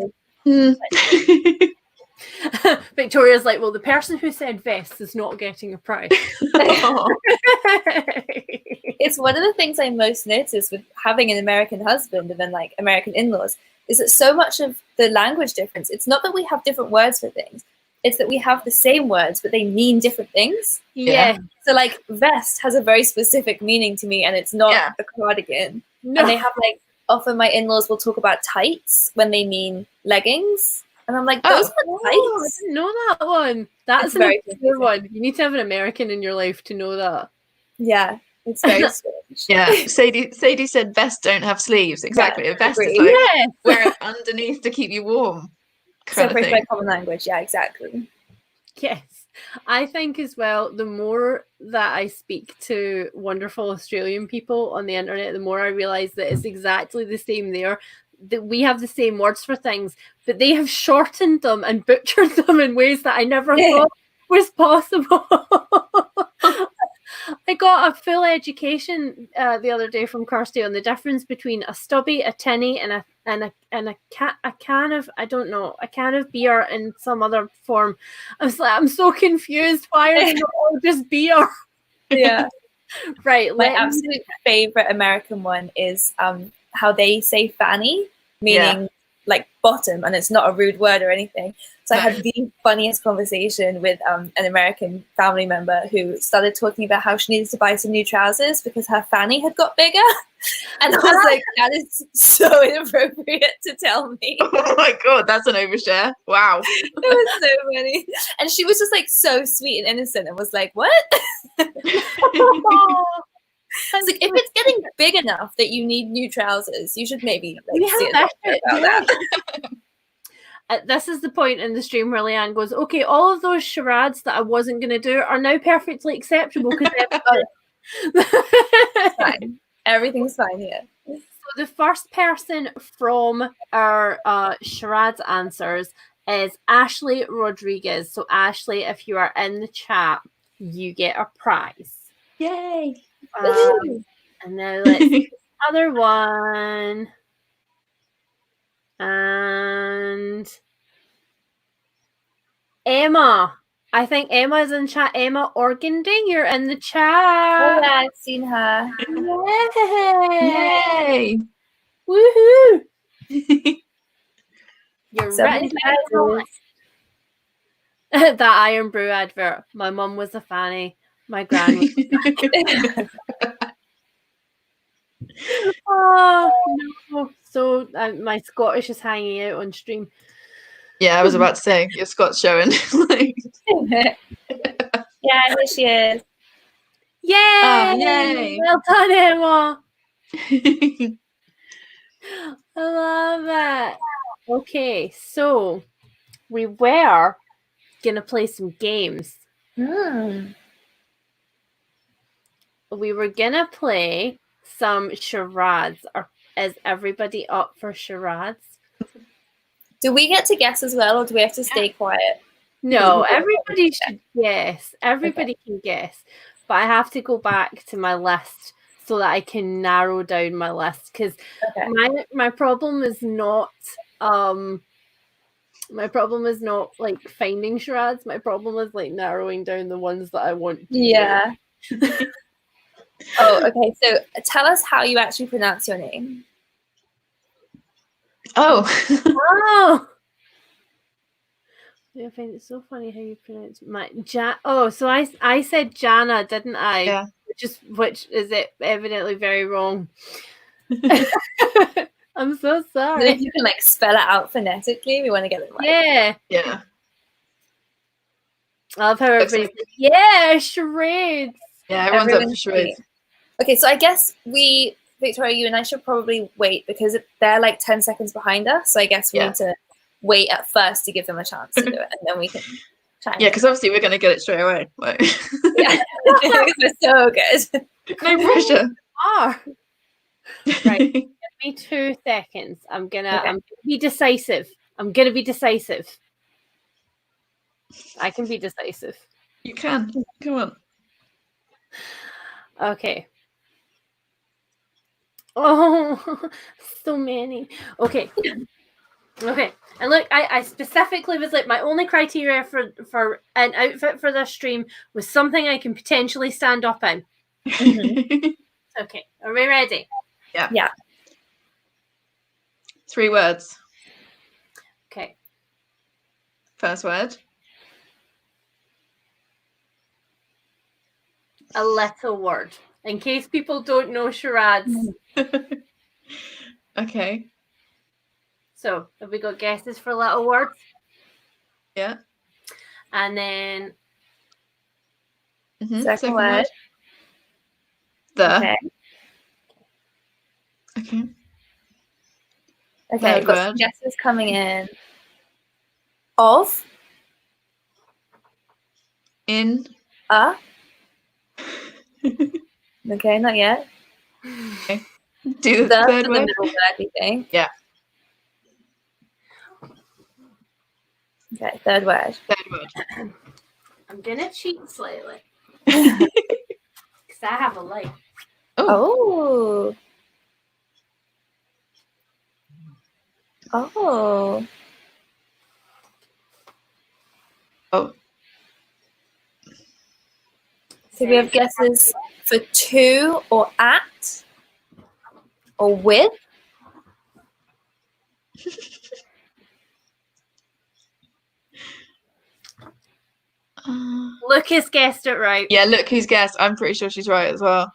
Victoria's like, well, the person who said vests is not getting a prize. It's one of the things I most noticed with having an American husband and then like American in-laws is that so much of the language difference, it's not that we have different words for things, it's that we have the same words but they mean different things. Yeah. So like vest has a very specific meaning to me, and it's not a cardigan. No. And they have like, often my in-laws will talk about tights when they mean leggings. And I'm like, those are tights. I didn't know that one. That's a very good one. You need to have an American in your life to know that. Yeah, it's very strange. Yeah, Sadie said vests don't have sleeves. Exactly. A vest is like wear it underneath to keep you warm. Separated by common language. Yeah, exactly. Yes. I think as well, the more that I speak to wonderful Australian people on the internet, the more I realise that it's exactly the same there. That we have the same words for things, but they have shortened them and butchered them in ways that I never thought was possible. I got a full education the other day from Kirsty on the difference between a stubby, a tinny, and a can of, I don't know, a can of beer in some other form. I was like, I'm so confused. Why are they all just beer? Yeah. Right. My absolute favorite American one is how they say fanny, meaning like bottom, and it's not a rude word or anything. So I had the funniest conversation with an American family member who started talking about how she needed to buy some new trousers because her fanny had got bigger. And I was like, that is so inappropriate to tell me. Oh my God, that's an overshare. Wow. It was so funny. And she was just like so sweet and innocent and was like, what? It's like, if it's getting big enough that you need new trousers, you should maybe like see about that. This is the point in the stream where Leanne goes, okay, all of those charades that I wasn't going to do are now perfectly acceptable because fine. Everything's fine here. the first person from our charades answers is Ashley Rodriguez. So Ashley, if you are in the chat, you get a prize. Yay! And now let's see the other one. And Emma. I think Emma's in chat. Emma Organdy, you're in the chat. Oh, yeah, I've seen her. Yay! Yay! Woohoo! You're So written down. That Iron Brew advert. My mum was a fanny. My gran was. Oh no! So my Scottish is hanging out on stream. Yeah, I was about to say your Scott's showing. Yeah, here she is. Yay! Oh, yay! Well done, Emma. I love it. Okay, so we were gonna play some games. Mm. We were gonna play some charades. Is everybody up for charades? Do we get to guess as well, or do we have to stay quiet? No, everybody should guess. Everybody can guess. But I have to go back to my list so that I can narrow down my list. Because my problem is not like finding charades. My problem is like narrowing down the ones that I want to Yeah. Oh, okay. So tell us how you actually pronounce your name. Oh. Oh. I find it so funny how you pronounce my Oh, so I said Jana, didn't I? Yeah. Which is it evidently very wrong. I'm so sorry. And if you can like spell it out phonetically, we want to get it right. Yeah. Yeah. I love how everybody's like, yeah, charades. Yeah, everyone's up for charades. Okay, so I guess Victoria, you and I should probably wait because they're like 10 seconds behind us. So I guess we need to wait at first to give them a chance to do it, and then we can try. Yeah, because obviously we're going to get it straight away. Like. Yeah, we're so good. No pressure. Right, give me 2 seconds. I'm gonna be decisive. I'm gonna be decisive. I can be decisive. You can. Come on. Okay. Oh, so many. Okay. Okay. And look, I specifically was like, my only criteria for an outfit for this stream was something I can potentially stand up in. Mm-hmm. Okay. Are we ready? Yeah. Yeah. 3 words. Okay. First word. A little word. In case people don't know charades. Okay. So, have we got guesses for little words? Yeah. And then... Second word. The. Okay. Okay. Okay, I've got some guesses coming in. Of. In. Okay, not yet. Okay. Do the third the word. middle word, we think. Yeah. Okay, third word. Third word. I'm gonna cheat slightly. Because I have a light. Oh. Oh. Oh. So we have guesses for to or at or with. Lucas guessed it right. Yeah, look who's guessed. I'm pretty sure she's right as well.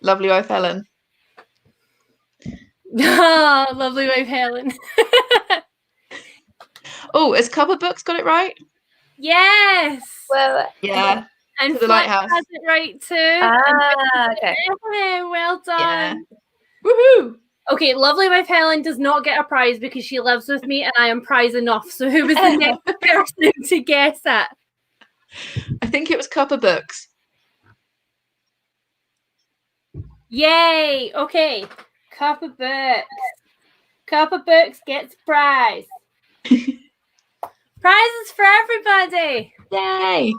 Lovely wife Helen. Oh, lovely wife Helen. Oh, has Cover Books got it right? Yes. Well, yeah. And To the Fleck lighthouse. has it right too. Okay. Well done. Yeah. Woohoo! Okay, lovely wife Helen does not get a prize because she lives with me and I am prize enough. So who was the next person to guess it? I think it was Cover Books. Yay! Okay. Cup of books. Cup of books gets prize. Prizes for everybody. Yay!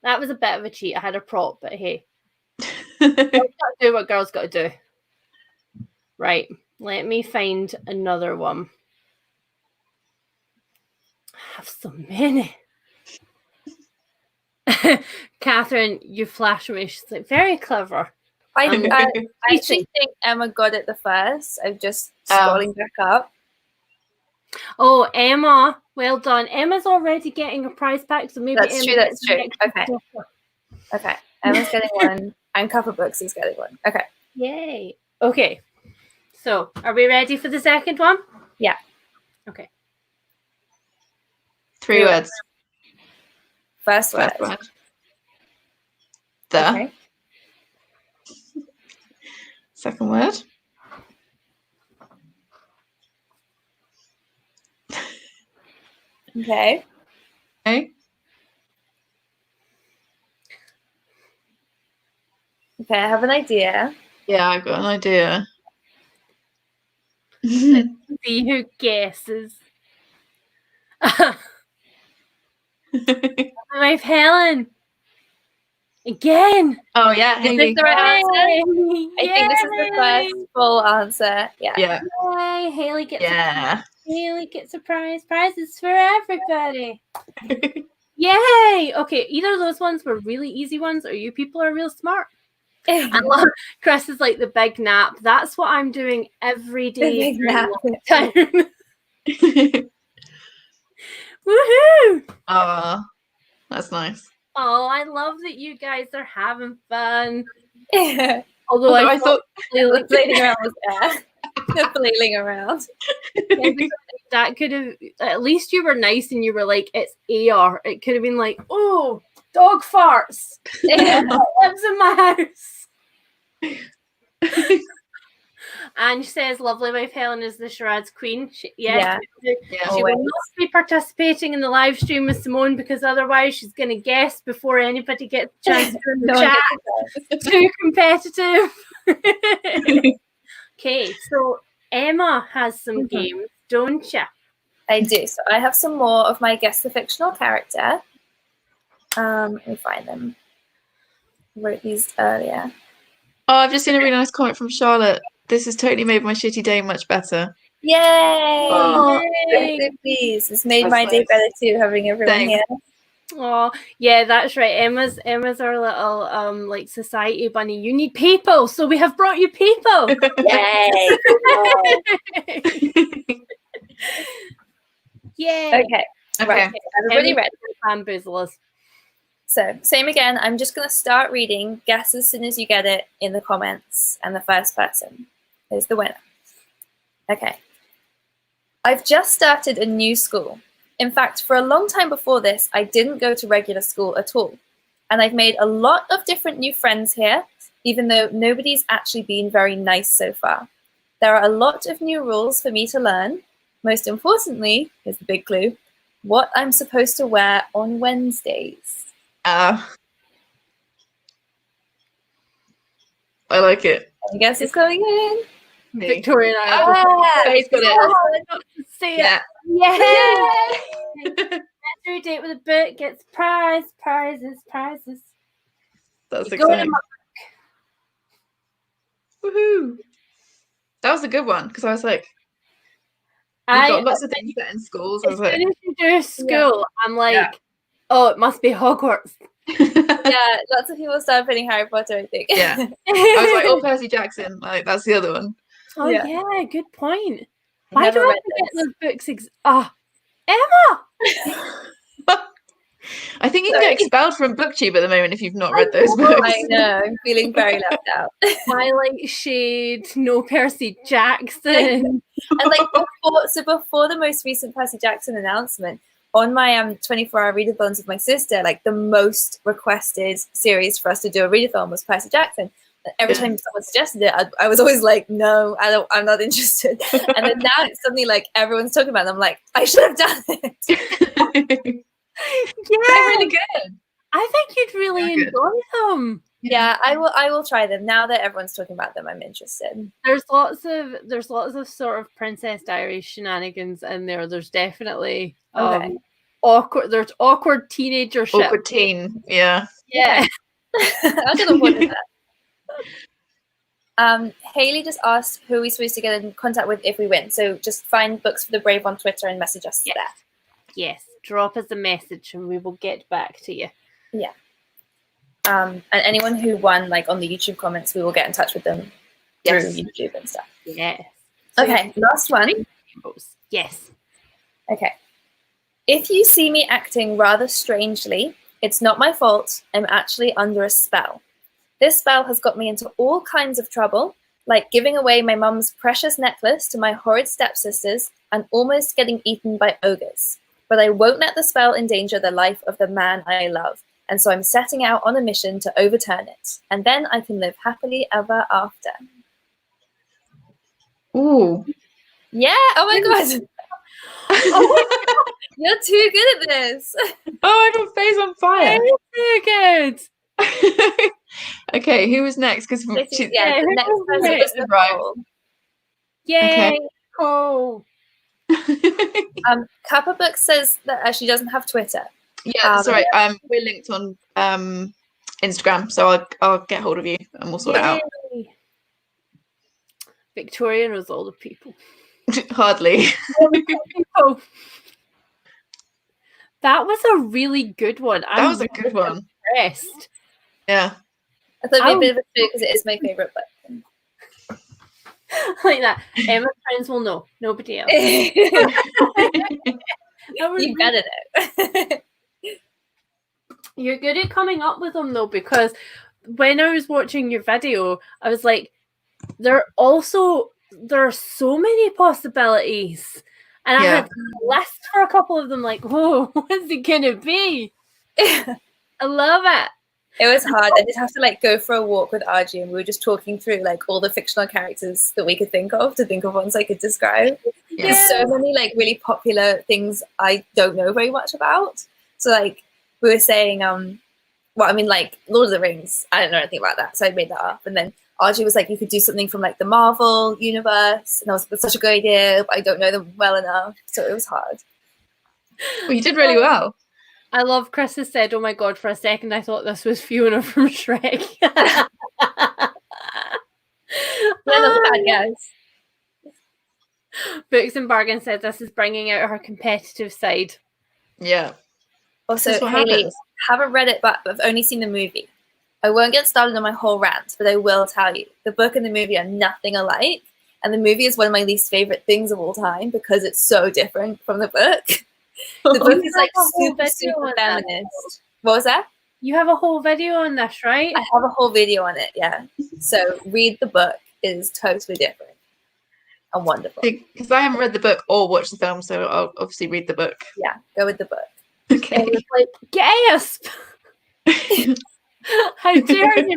That was a bit of a cheat. I had a prop, but hey. Girls gotta do what girls got to do. Right. Let me find another one. I have so many. Catherine, you flash me. She's like, very clever. I actually think Emma got it the first. I'm just scrolling back up. Oh, Emma, well done. Emma's already getting a prize pack, so maybe that's true. Okay. Emma's getting one, and Cup of Books is getting one. Okay. Yay. Okay. So, are we ready for the second one? Yeah. Okay. 3 words. First word. The. Okay. Second word. Okay. Okay. Okay, I have an idea. Yeah, I've got an idea. Let's see who guesses. My Helen. Again. Oh yeah, Is this the right answer? I think this is the first full answer. Yeah. Yay, Haley gets a prize. Prizes for everybody. Yay! Okay, either of those ones were really easy ones, or you people are real smart. I love Chris is like the big nap. That's what I'm doing every day. Woohoo! Oh, that's nice. Oh, I love that you guys are having fun. Yeah. Although I thought the flailing around was there. The flailing around. That could have, at least you were nice and you were like, it's AR. It could have been like, oh, dog farts. It lives in my house. And she says, lovely wife Helen is the charade's queen. She will not be participating in the live stream with Simone because otherwise she's going to guess before anybody gets a chance to in the chat. Too competitive. Okay, so Emma has some games, don't you? I do. So I have some more of my guess the fictional character. Let me find them. I wrote these earlier. Oh, I've just seen a really nice comment from Charlotte. This has totally made my shitty day much better. Yay! Oh, yay. Please. It's made my day better too, having everyone here. Oh, yeah, that's right. Emma's our little like society bunny. You need people, so we have brought you people. Yay! Yay! Okay. Right. Everybody ready? Bamboozlers. So, same again. I'm just going to start reading. Guess as soon as you get it in the comments, and the first person is the winner. Okay. I've just started a new school. In fact, for a long time before this, I didn't go to regular school at all. And I've made a lot of different new friends here, even though nobody's actually been very nice so far. There are a lot of new rules for me to learn. Most importantly, here's the big clue, what I'm supposed to wear on Wednesdays. I like it. I guess it's going in. Victoria and I he's got it. I got to see it. Yeah. Every date with a book gets prizes. That's exciting. Woohoo! That was a good one because I was like, we've got lots of things set in schools. As soon as you do school, I'm like, oh, it must be Hogwarts. Yeah, lots of people started putting Harry Potter, I think. Yeah. I was like, oh, Percy Jackson. Like, that's the other one. Oh, yeah, good point. Why do I forget those books? Emma! I think you can get expelled from BookTube at the moment if you've not read those books. I know, I'm feeling very left out. Twilight Shade, no Percy Jackson. And like before the most recent Percy Jackson announcement, on my 24-hour readathons with my sister, like the most requested series for us to do a readathon was Percy Jackson. Every time someone suggested it, I was always like, no, I'm not interested. And then now it's suddenly like everyone's talking about it. I'm like, I should have done it. Yeah, they're really good. I think you'd really enjoy them. Yeah, I will try them. Now that everyone's talking about them, I'm interested. There's lots of sort of Princess Diaries shenanigans in there. There's definitely awkward teenager shit. Awkward teen, yeah. Yeah. I can afford that. Haley just asked who we're supposed to get in contact with if we win. So just find Books for the Brave on Twitter and message us there. Yes, drop us a message and we will get back to you. Yeah. And anyone who won, like on the YouTube comments, we will get in touch with them through YouTube and stuff. Yes. Okay, last one. Yes. Okay. If you see me acting rather strangely, it's not my fault. I'm actually under a spell. This spell has got me into all kinds of trouble, like giving away my mum's precious necklace to my horrid stepsisters and almost getting eaten by ogres. But I won't let the spell endanger the life of the man I love. And so I'm setting out on a mission to overturn it. And then I can live happily ever after. Ooh. Yeah. Oh my God. Oh my God. You're too good at this. Oh, I got face on fire. Too good. Okay, who was next? Because the next person is Nicole. Yay, Nicole. Kappa Book says that she doesn't have Twitter. Yeah, that's right. We're linked on Instagram, so I'll get hold of you and we'll sort it out. Victoria knows all the people. Hardly. That was a really good one. That was a good one. Impressed. Yeah. I thought it'd be a bit of a because it is my favourite book. Like that. Emma's friends will know. Nobody else. You better know. You're good at coming up with them though, because when I was watching your video, I was like, there are so many possibilities. And I had a list for a couple of them, like, whoa, what's it gonna be? I love it. It was hard. I did have to like go for a walk with Archie, and we were just talking through like all the fictional characters that we could think of ones I could describe. Yeah. There's so many like really popular things I don't know very much about. So like we were saying, like Lord of the Rings, I don't know anything about that, so I made that up. And then Archie was like, you could do something from like the Marvel universe, and I was like, that's such a good idea, but I don't know them well enough, so it was hard. Well, you did really well. I love Chris has said, oh my God, for a second I thought this was Fiona from Shrek. Yeah, that's a bad guess. Books and Bargain said this is bringing out her competitive side. Yeah. Also, Haley, haven't read it, but I've only seen the movie. I won't get started on my whole rant, but I will tell you, the book and the movie are nothing alike. And the movie is one of my least favorite things of all time because it's so different from the book. The book is like super feminist. What was that? You have a whole video on this, right? I have a whole video on it, yeah. So read the book. It is totally different and wonderful. Because I haven't read the book or watched the film, so I'll obviously read the book. Yeah, go with the book. Okay. It's like, gasp! How dare you?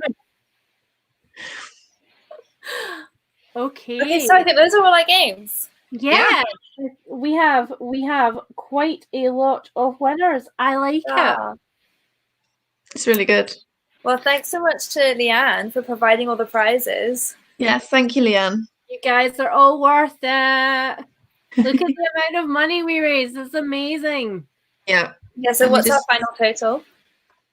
Okay, so I think those are all our games. Yeah. We have quite a lot of winners. I like it. It's really good. Well, thanks so much to Leanne for providing all the prizes. Yes, thank you, Leanne. You guys are all worth it. Look at the amount of money we raised. It's amazing. Yeah. Yeah, so what's our final total?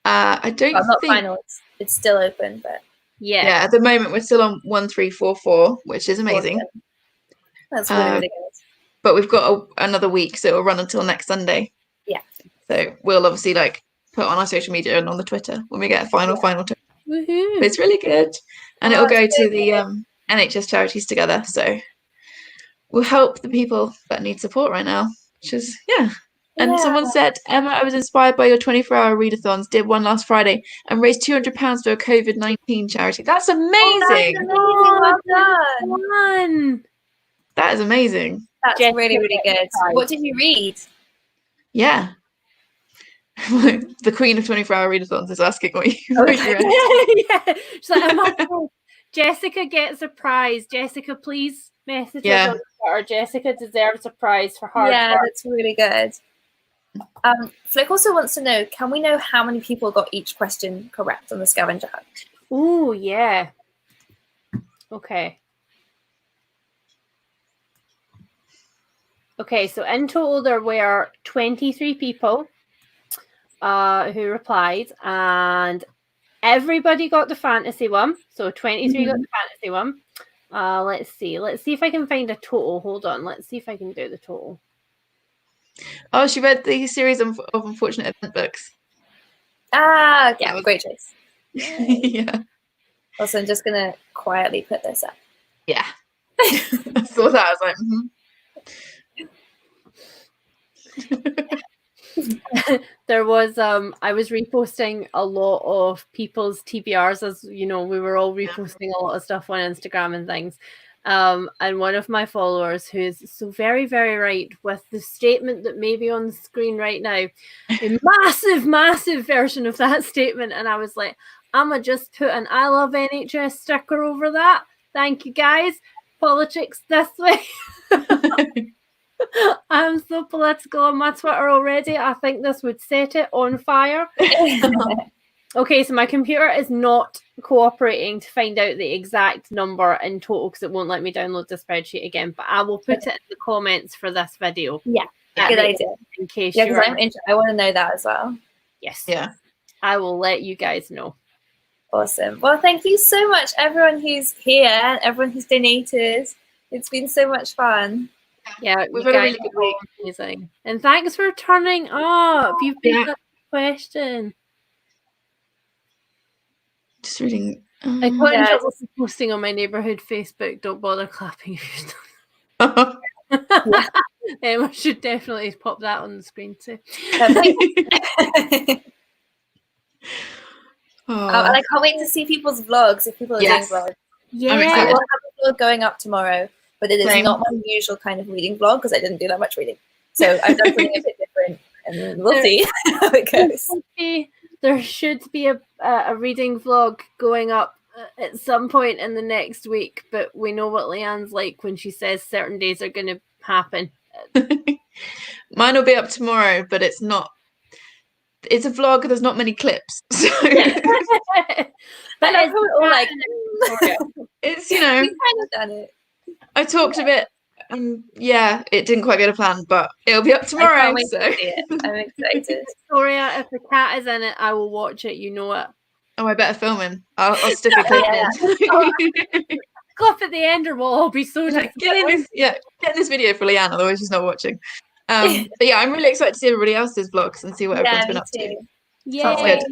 I don't not think... final. It's still open, but... Yeah. Yeah, at the moment we're still on 1344, which is amazing. Awesome. That's really, really good. But we've got another week, so it'll run until next Sunday. Yeah. So we'll obviously like put on our social media and on the Twitter when we get a final total. Woohoo. But it's really good. And it'll go to the NHS charities together. So we'll help the people that need support right now, which is, And someone said, Emma, I was inspired by your 24-hour readathons, did one last Friday, and raised £200 for a COVID-19 charity. That's amazing. Well done. That is amazing. That's really, really good. What did you read? Yeah. The queen of 24-hour readathons is asking what you read. Yeah. She's like, Jessica gets a prize. Jessica, please message us on Twitter. Jessica deserves a prize for hard work. That's really good. Flick also wants to know, can we know how many people got each question correct on the scavenger hunt? Oh, yeah. Okay. Okay, so in total there were 23 people who replied, and everybody got the fantasy one. So 23 got the fantasy one. Let's see. Let's see if I can find a total. Hold on. Let's see if I can do the total. Oh, she read the series of Unfortunate Event books. Ah, yeah, great choice. Yeah. Also, I'm just gonna quietly put this up. Yeah. I saw that. I was like, There was I was reposting a lot of people's TBRs, as you know, we were all reposting a lot of stuff on Instagram and things. And one of my followers, who is so very, very right with the statement that may be on the screen right now, a massive version of that statement, and I was like, I'ma just put an I love NHS sticker over that. Thank you guys. Politics this way. I'm so political on my Twitter already. I think this would set it on fire. Okay, so my computer is not cooperating to find out the exact number in total because it won't let me download the spreadsheet again. But I will put it in the comments for this video. Yeah, good idea. In case because I want to know that as well. Yes. Yeah. I will let you guys know. Awesome. Well, thank you so much, everyone who's here and everyone who's donated. It's been so much fun. Yeah, we've had a really good week. Amazing. And thanks for turning up. You've picked up the question. Just reading. I got in trouble for posting on my neighbourhood Facebook. Don't bother clapping if you don't. I should definitely pop that on the screen too. And I can't wait to see people's vlogs if people are doing vlogs. Yeah, I will have a vlog going up tomorrow, but it is not my usual kind of reading vlog because I didn't do that much reading. So I've done something a bit different, and we'll see how it goes. There should be a reading vlog going up at some point in the next week, but we know what Leanne's like when she says certain days are going to happen. Mine will be up tomorrow, but it's not. It's a vlog. There's not many clips, so. But it's all like it's we've kind of done it. I talked a bit, and it didn't quite go to plan, but it'll be up tomorrow. I can't wait to see it. I'm excited. Victoria, if the cat is in it, I will watch it. You know it. Oh, I better film him. I'll stick a clip in. Clip at the end, or we'll all be so getting this video for Leanne, otherwise she's not watching. But I'm really excited to see everybody else's vlogs and see what everyone's been up to. Yeah, sounds good.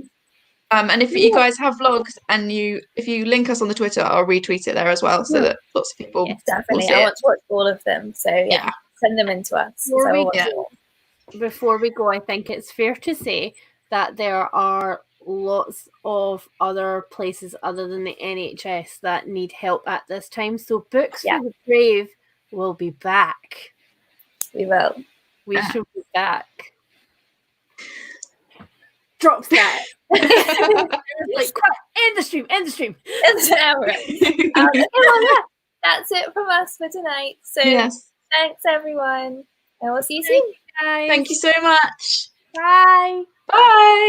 And if you guys have vlogs and if you link us on the Twitter, I'll retweet it there as well, so that lots of people. Yes, definitely. I want to watch all of them, so send them in to us. Before we go, I think it's fair to say that there are lots of other places other than the NHS that need help at this time. So Books for the Brave will be back. We will. We should be back. Drops that. Like, end the stream. It's an hour. That's it from us for tonight. So thanks everyone, and we'll see you soon. Thank you so much. Bye. Bye.